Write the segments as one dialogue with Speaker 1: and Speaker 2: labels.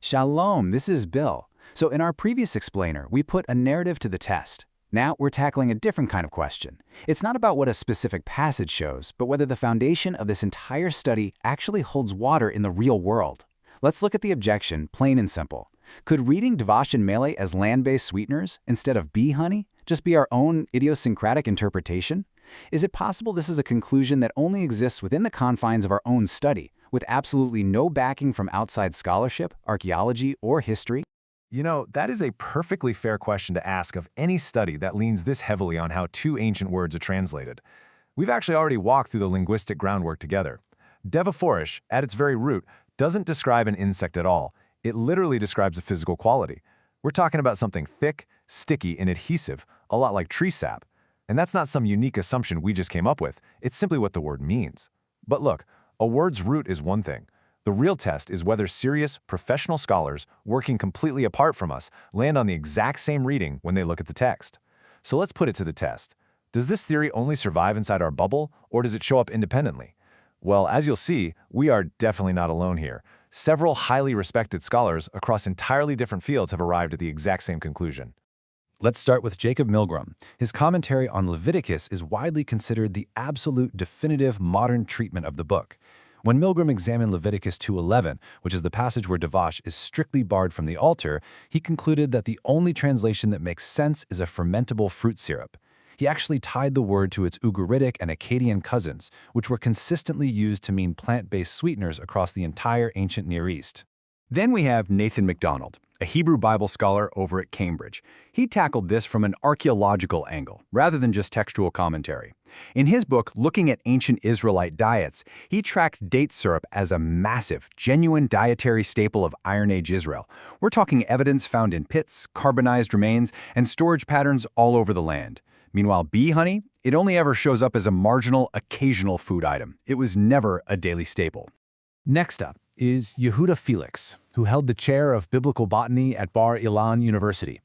Speaker 1: Shalom, this is Bill. So in our previous explainer, we put a narrative to the test. Now we're tackling a different kind of question. It's not about what a specific passage shows, but whether the foundation of this entire study actually holds water in the real world. Let's look at the objection, plain and simple. Could reading Devash and Mele as land-based sweeteners instead of bee honey just be our own idiosyncratic interpretation? Is it possible this is a conclusion that only exists within the confines of our own study, with absolutely no backing from outside scholarship, archaeology, or history?
Speaker 2: You know, that is a perfectly fair question to ask of any study that leans this heavily on how two ancient words are translated. We've actually already walked through the linguistic groundwork together. Devash, at its very root, doesn't describe an insect at all. It literally describes a physical quality. We're talking about something thick, sticky, and adhesive, a lot like tree sap. And that's not some unique assumption we just came up with. It's simply what the word means. But look, a word's root is one thing. The real test is whether serious, professional scholars, working completely apart from us, land on the exact same reading when they look at the text. So let's put it to the test. Does this theory only survive inside our bubble, or does it show up independently? Well, as you'll see, we are definitely not alone here. Several highly respected scholars across entirely different fields have arrived at the exact same conclusion.
Speaker 3: Let's start with Jacob Milgrom. His commentary on Leviticus is widely considered the absolute definitive modern treatment of the book. When Milgrom examined Leviticus 2:11, which is the passage where Devash is strictly barred from the altar, he concluded that the only translation that makes sense is a fermentable fruit syrup. He actually tied the word to its Ugaritic and Akkadian cousins, which were consistently used to mean plant-based sweeteners across the entire ancient Near East.
Speaker 4: Then we have Nathan MacDonald, a Hebrew Bible scholar over at Cambridge. He tackled this from an archaeological angle, rather than just textual commentary. In his book, Looking at Ancient Israelite Diets, he tracked date syrup as a massive, genuine dietary staple of Iron Age Israel. We're talking evidence found in pits, carbonized remains, and storage patterns all over the land. Meanwhile, bee honey, it only ever shows up as a marginal, occasional food item. It was never a daily staple.
Speaker 5: Next up is Yehuda Felix, who held the chair of biblical botany at Bar Ilan University.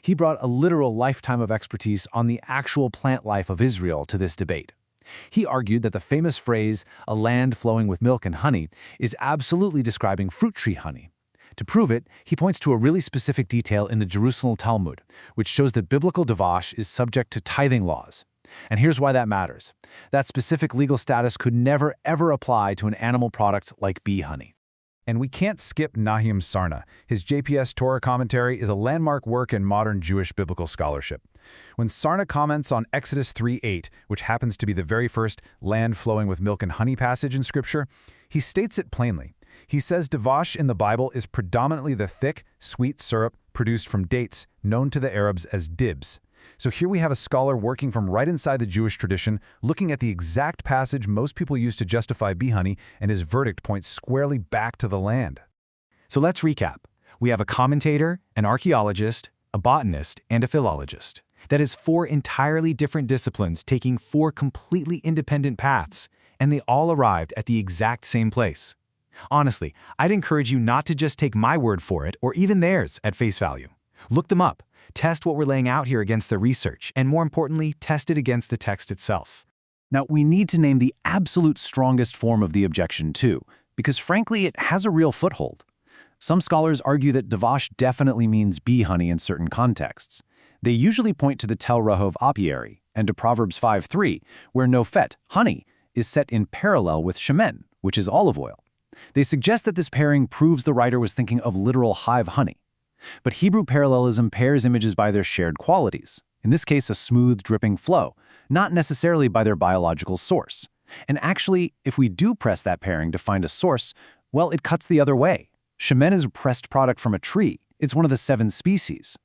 Speaker 5: He brought a literal lifetime of expertise on the actual plant life of Israel to this debate. He argued that the famous phrase, "a land flowing with milk and honey," is absolutely describing fruit tree honey. To prove it, he points to a really specific detail in the Jerusalem Talmud, which shows that biblical Devash is subject to tithing laws. And here's why that matters. That specific legal status could never, ever apply to an animal product like bee honey.
Speaker 3: And we can't skip Nahum Sarna. His JPS Torah commentary is a landmark work in modern Jewish biblical scholarship. When Sarna comments on Exodus 3:8, which happens to be the very first land flowing with milk and honey passage in Scripture, he states it plainly. He says Devash in the Bible is predominantly the thick, sweet syrup produced from dates, known to the Arabs as dibs. So here we have a scholar working from right inside the Jewish tradition, looking at the exact passage most people use to justify bee honey, and his verdict points squarely back to the land.
Speaker 4: So let's recap. We have a commentator, an archaeologist, a botanist, and a philologist. That is 4 entirely different disciplines taking 4 completely independent paths, and they all arrived at the exact same place. Honestly, I'd encourage you not to just take my word for it or even theirs at face value. Look them up. Test what we're laying out here against the research, and more importantly, test it against the text itself.
Speaker 6: Now, we need to name the absolute strongest form of the objection too, because frankly, it has a real foothold. Some scholars argue that Devash definitely means bee honey in certain contexts. They usually point to the Tel Rahov apiary and to Proverbs 5:3, where nofet, honey, is set in parallel with shemen, which is olive oil. They suggest that this pairing proves the writer was thinking of literal hive honey. But Hebrew parallelism pairs images by their shared qualities, in this case a smooth, dripping flow, not necessarily by their biological source. And actually, if we do press that pairing to find a source, well, it cuts the other way. Shemen is a pressed product from a tree. It's one of the 7 species.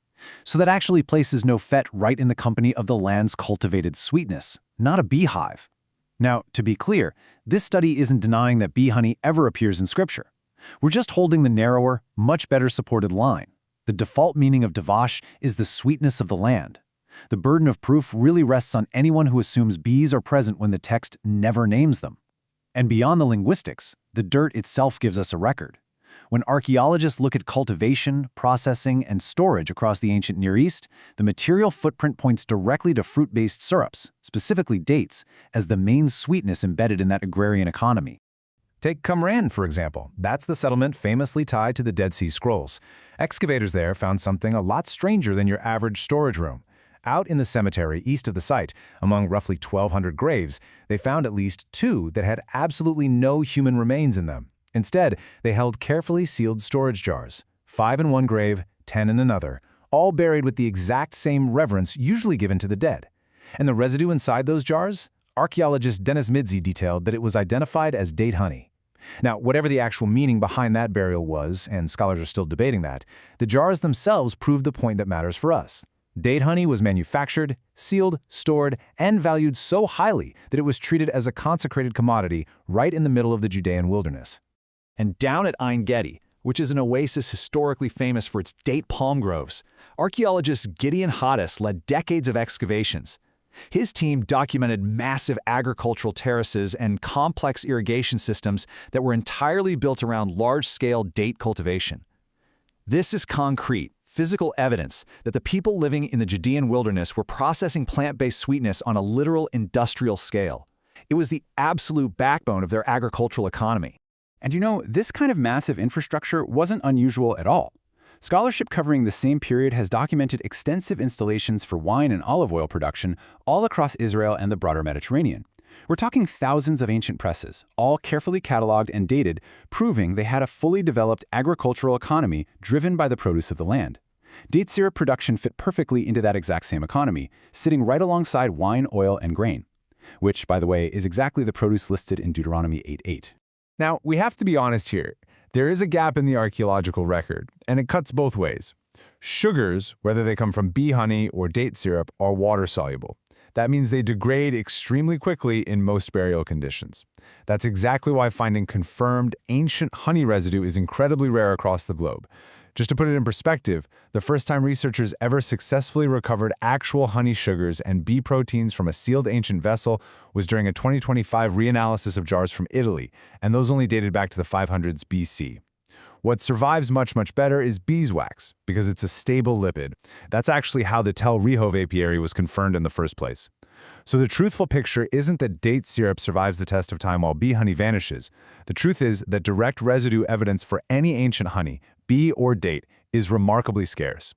Speaker 6: So that actually places nofet right in the company of the land's cultivated sweetness, not a beehive. Now, to be clear, this study isn't denying that bee honey ever appears in Scripture. We're just holding the narrower, much better supported line. The default meaning of Devash is the sweetness of the land. The burden of proof really rests on anyone who assumes bees are present when the text never names them. And beyond the linguistics, the dirt itself gives us a record. When archaeologists look at cultivation, processing, and storage across the ancient Near East, the material footprint points directly to fruit-based syrups, specifically dates, as the main sweetness embedded in that agrarian economy.
Speaker 3: Take Qumran, for example. That's the settlement famously tied to the Dead Sea Scrolls. Excavators there found something a lot stranger than your average storage room. Out in the cemetery east of the site, among roughly 1,200 graves, they found at least 2 that had absolutely no human remains in them. Instead, they held carefully sealed storage jars, 5 in one grave, 10 in another, all buried with the exact same reverence usually given to the dead. And the residue inside those jars? Archaeologist Dennis Midzi detailed that it was identified as date honey. Now, whatever the actual meaning behind that burial was, and scholars are still debating that, the jars themselves prove the point that matters for us. Date honey was manufactured, sealed, stored, and valued so highly that it was treated as a consecrated commodity right in the middle of the Judean wilderness.
Speaker 7: And down at Ein Gedi, which is an oasis historically famous for its date palm groves, archaeologist Gideon Haddas led decades of excavations. His team documented massive agricultural terraces and complex irrigation systems that were entirely built around large-scale date cultivation. This is concrete, physical evidence that the people living in the Judean wilderness were processing plant-based sweetness on a literal industrial scale. It was the absolute backbone of their agricultural economy.
Speaker 1: And you know, this kind of massive infrastructure wasn't unusual at all. Scholarship covering the same period has documented extensive installations for wine and olive oil production all across Israel and the broader Mediterranean. We're talking thousands of ancient presses, all carefully cataloged and dated, proving they had a fully developed agricultural economy driven by the produce of the land. Date syrup production fit perfectly into that exact same economy, sitting right alongside wine, oil, and grain, which, by the way, is exactly the produce listed in Deuteronomy 8:8.
Speaker 2: Now, we have to be honest here. There is a gap in the archaeological record, and it cuts both ways. Sugars, whether they come from bee honey or date syrup, are water-soluble. That means they degrade extremely quickly in most burial conditions. That's exactly why finding confirmed ancient honey residue is incredibly rare across the globe. Just to put it in perspective, the first time researchers ever successfully recovered actual honey sugars and bee proteins from a sealed ancient vessel was during a 2025 reanalysis of jars from Italy, and those only dated back to the 500s BC. What survives much better is beeswax, because it's a stable lipid. That's actually how the Tel Rehov apiary was confirmed in the first place. So the truthful picture isn't that date syrup survives the test of time while bee honey vanishes. The truth is that direct residue evidence for any ancient honey, bee or date, is remarkably scarce.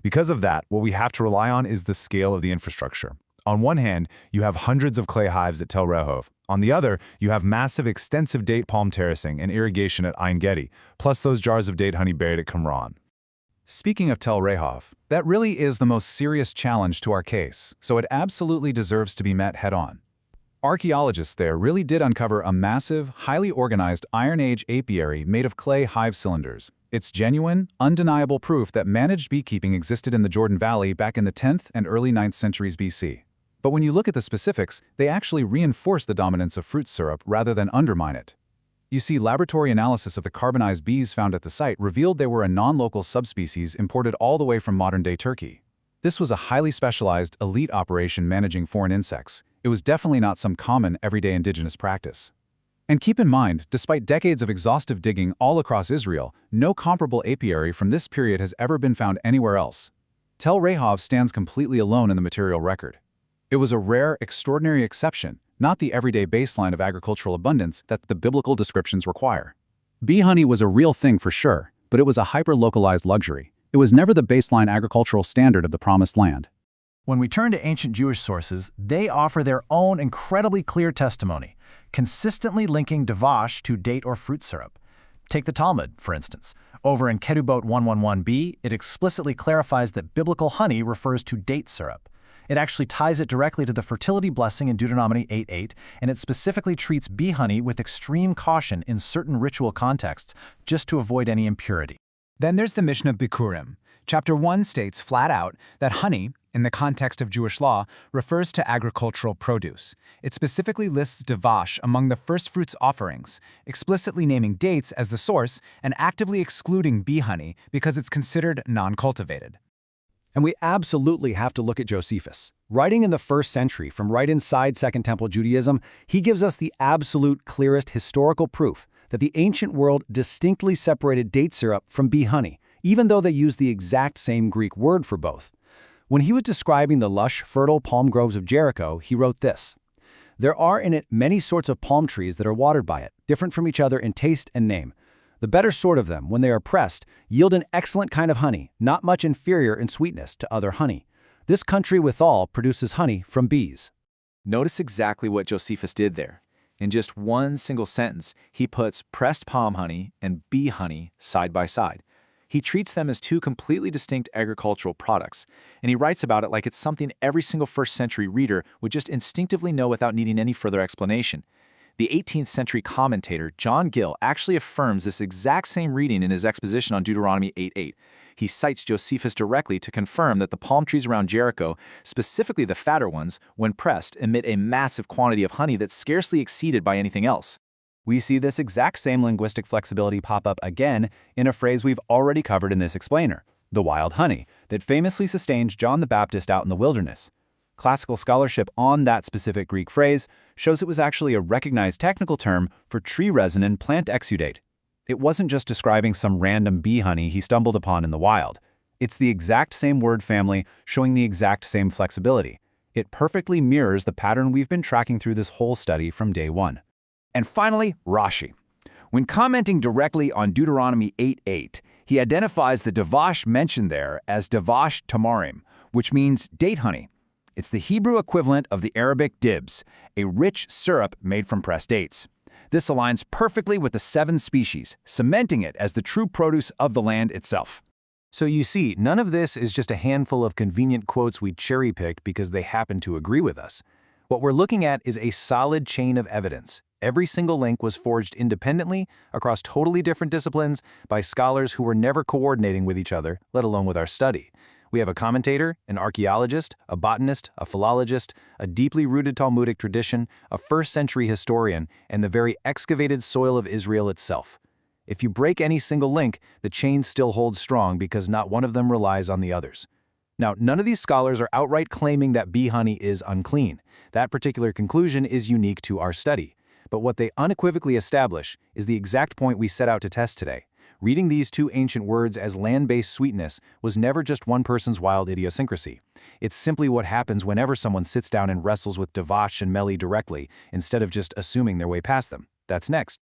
Speaker 2: Because of that, what we have to rely on is the scale of the infrastructure. On one hand, you have hundreds of clay hives at Tel Rehov. On the other, you have massive, extensive date palm terracing and irrigation at Ein Gedi, plus those jars of date honey buried at Qumran.
Speaker 3: Speaking of Tel Rehov, that really is the most serious challenge to our case, so it absolutely deserves to be met head-on. Archaeologists there really did uncover a massive, highly organized Iron Age apiary made of clay hive cylinders. It's genuine, undeniable proof that managed beekeeping existed in the Jordan Valley back in the 10th and early 9th centuries BC. But when you look at the specifics, they actually reinforce the dominance of fruit syrup rather than undermine it. You see, laboratory analysis of the carbonized bees found at the site revealed they were a non-local subspecies imported all the way from modern-day Turkey. This was a highly specialized, elite operation managing foreign insects. It was definitely not some common, everyday indigenous practice. And keep in mind, despite decades of exhaustive digging all across Israel, no comparable apiary from this period has ever been found anywhere else. Tel Rehov stands completely alone in the material record. It was a rare, extraordinary exception, not the everyday baseline of agricultural abundance that the biblical descriptions require. Bee honey was a real thing for sure, but it was a hyper-localized luxury. It was never the baseline agricultural standard of the Promised Land.
Speaker 5: When we turn to ancient Jewish sources, they offer their own incredibly clear testimony, consistently linking Devash to date or fruit syrup. Take the Talmud, for instance. Over in Ketubot 111b, it explicitly clarifies that biblical honey refers to date syrup. It actually ties it directly to the fertility blessing in Deuteronomy 8:8, and it specifically treats bee honey with extreme caution in certain ritual contexts, just to avoid any impurity.
Speaker 8: Then there's the Mishnah Bikurim. Chapter 1 states flat out that honey, in the context of Jewish law, refers to agricultural produce. It specifically lists Devash among the first fruits offerings, explicitly naming dates as the source and actively excluding bee honey because it's considered non-cultivated.
Speaker 1: And we absolutely have to look at Josephus. Writing in the 1st century from right inside Second Temple Judaism, he gives us the absolute clearest historical proof that the ancient world distinctly separated date syrup from bee honey, even though they used the exact same Greek word for both. When he was describing the lush, fertile palm groves of Jericho, he wrote this:
Speaker 6: There are in it many sorts of palm trees that are watered by it, different from each other in taste and name. The better sort of them, when they are pressed, yield an excellent kind of honey, not much inferior in sweetness to other honey. This country withal produces honey from bees.
Speaker 7: Notice exactly what Josephus did there. In just one single sentence, he puts pressed palm honey and bee honey side by side. He treats them as two completely distinct agricultural products, and he writes about it like it's something every single first-century reader would just instinctively know without needing any further explanation. The 18th century commentator John Gill actually affirms this exact same reading in his exposition on Deuteronomy 8:8. He cites Josephus directly to confirm that the palm trees around Jericho, specifically the fatter ones, when pressed, emit a massive quantity of honey that's scarcely exceeded by anything else.
Speaker 6: We see this exact same linguistic flexibility pop up again in a phrase we've already covered in this explainer, the wild honey, that famously sustained John the Baptist out in the wilderness. Classical scholarship on that specific Greek phrase shows it was actually a recognized technical term for tree resin and plant exudate. It wasn't just describing some random bee honey he stumbled upon in the wild. It's the exact same word family showing the exact same flexibility. It perfectly mirrors the pattern we've been tracking through this whole study from day one.
Speaker 1: And finally, Rashi. When commenting directly on Deuteronomy 8:8, he identifies the Devash mentioned there as Devash tamarim, which means date honey. It's the Hebrew equivalent of the Arabic dibs, a rich syrup made from pressed dates. This aligns perfectly with the 7 species, cementing it as the true produce of the land itself.
Speaker 6: So you see, none of this is just a handful of convenient quotes we cherry-picked because they happen to agree with us. What we're looking at is a solid chain of evidence. Every single link was forged independently across totally different disciplines by scholars who were never coordinating with each other, let alone with our study. We have a commentator, an archaeologist, a botanist, a philologist, a deeply rooted Talmudic tradition, a first-century historian, and the very excavated soil of Israel itself. If you break any single link, the chain still holds strong because not one of them relies on the others. Now, none of these scholars are outright claiming that bee honey is unclean. That particular conclusion is unique to our study. But what they unequivocally establish is the exact point we set out to test today. Reading these two ancient words as land-based sweetness was never just one person's wild idiosyncrasy. It's simply what happens whenever someone sits down and wrestles with Devash and Meli directly, instead of just assuming their way past them. That's next.